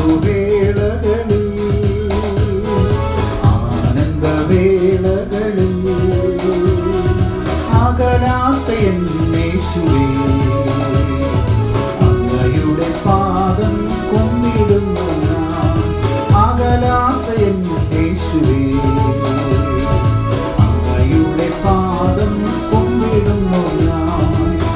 രാവുവേളകളിൽ ആനന്ദവേളകളിൽ അകലാത്ത എന്നേശുവേ അങ്ങയുടെ പാദം കുമ്പിടുന്നു ഞാൻ. അകലാത്ത എന്നേശുവേ അങ്ങയുടെ പാദം കുമ്പിടുന്നു ഞാൻ.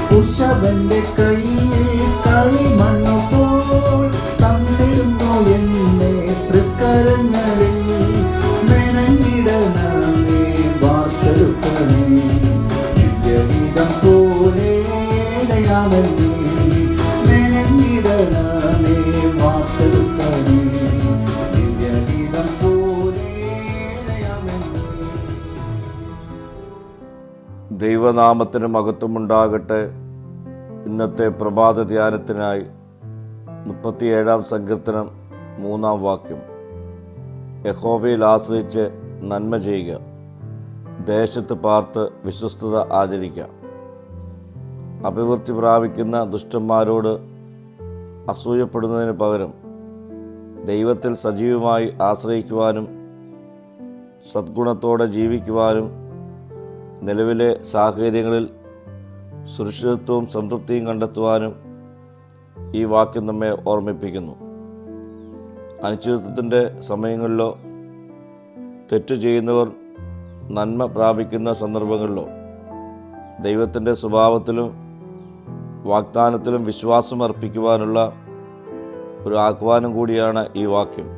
കുശവന്റെ കയ്യിൽ കളിമണ്ണു പോൽ തന്നിരുന്നു എന്നെ തൃക്കരങ്ങളിൽ. മെനഞ്ഞിടണമേ വാർത്തെടുക്കണേ ദിവ്യഗീതം പോലെ ദയാമല്ലേ. മെനഞ്ഞിടണമേ വാർത്തെടുക്കണേ ദിവ്യഗീതം പോലെ ദയാമല്ലേ. ദൈവനാമത്തിന് മഹത്വമുണ്ടാകട്ടെ. ഇന്നത്തെ പ്രഭാത ധ്യാനത്തിനായി 37-ാം സങ്കീർത്തനം 3-ാം വാക്യം. യഹോവയിൽ ആശ്രയിച്ച് നന്മ ചെയ്യുക, ദേശത്ത് പാർത്ത് വിശ്വസ്തത ആചരിക്കുക. അഭിവൃദ്ധി പ്രാപിക്കുന്ന ദുഷ്ടന്മാരോട് അസൂയപ്പെടുന്നതിന് പകരം ദൈവത്തിൽ സജീവമായി ആശ്രയിക്കുവാനും സദ്ഗുണത്തോടെ ജീവിക്കുവാനും നിലവിലെ സാഹചര്യങ്ങളിൽ സുരക്ഷിതത്വവും സംതൃപ്തിയും കണ്ടെത്തുവാനും ഈ വാക്യം നമ്മെ ഓർമ്മിപ്പിക്കുന്നു. അനിശ്ചിതത്വത്തിൻ്റെ സമയങ്ങളിലോ തെറ്റു ചെയ്യുന്നവർ നന്മ പ്രാപിക്കുന്ന സന്ദർഭങ്ങളിലോ ദൈവത്തിൻ്റെ സ്വഭാവത്തിലും വാഗ്ദാനത്തിലും വിശ്വാസം അർപ്പിക്കുവാനുള്ള ഒരു ആഹ്വാനം കൂടിയാണ് ഈ വാക്യം.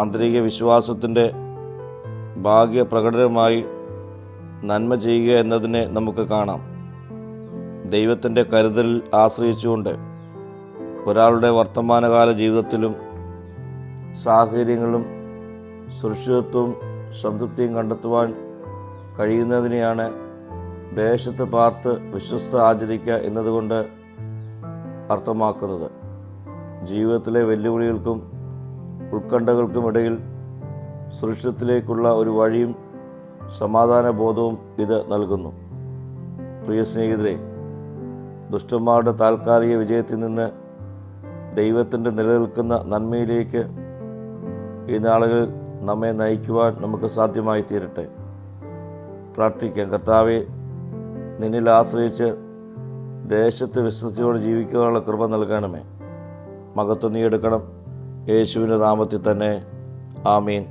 ആന്തരിക വിശ്വാസത്തിൻ്റെ ഭാഗ്യ പ്രകടനമായി നന്മ ചെയ്യുക എന്നതിനെ നമുക്ക് കാണാം. ദൈവത്തിൻ്റെ കരുതലിൽ ആശ്രയിച്ചുകൊണ്ട് ഒരാളുടെ വർത്തമാനകാല ജീവിതത്തിലും സാഹചര്യങ്ങളും സുരക്ഷിതത്വവും സംതൃപ്തിയും കണ്ടെത്തുവാൻ കഴിയുന്നതിനെയാണ് ദേശത്ത് പാർത്ത് വിശ്വസ്ത ആചരിക്കുക എന്നതുകൊണ്ട് അർത്ഥമാക്കുന്നത്. ജീവിതത്തിലെ വെല്ലുവിളികൾക്കും ഉത്കണ്ഠകൾക്കും ഇടയിൽ സുരക്ഷിതത്തിലേക്കുള്ള ഒരു വഴിയും സമാധാന ബോധവും ഇത് നൽകുന്നു. പ്രിയ സ്നേഹിതരെ, ദുഷ്ടന്മാരുടെ താൽക്കാലിക വിജയത്തിൽ നിന്ന് ദൈവത്തിൻ്റെ നിലനിൽക്കുന്ന നന്മയിലേക്ക് ഈ നാളുകളിൽ നമ്മെ നയിക്കുവാൻ നമുക്ക് സാധ്യമായി തീരട്ടെ. പ്രാർത്ഥിക്കാം. കർത്താവെ, നിന്നിൽ ആശ്രയിച്ച് ദേശത്ത് വിശ്വസിയോടെ ജീവിക്കുവാനുള്ള കൃപ നൽകണമേ. മഹത്വം നീ എടുക്കണം. യേശുവിൻ്റെ നാമത്തിൽ തന്നെ. ആമീൻ.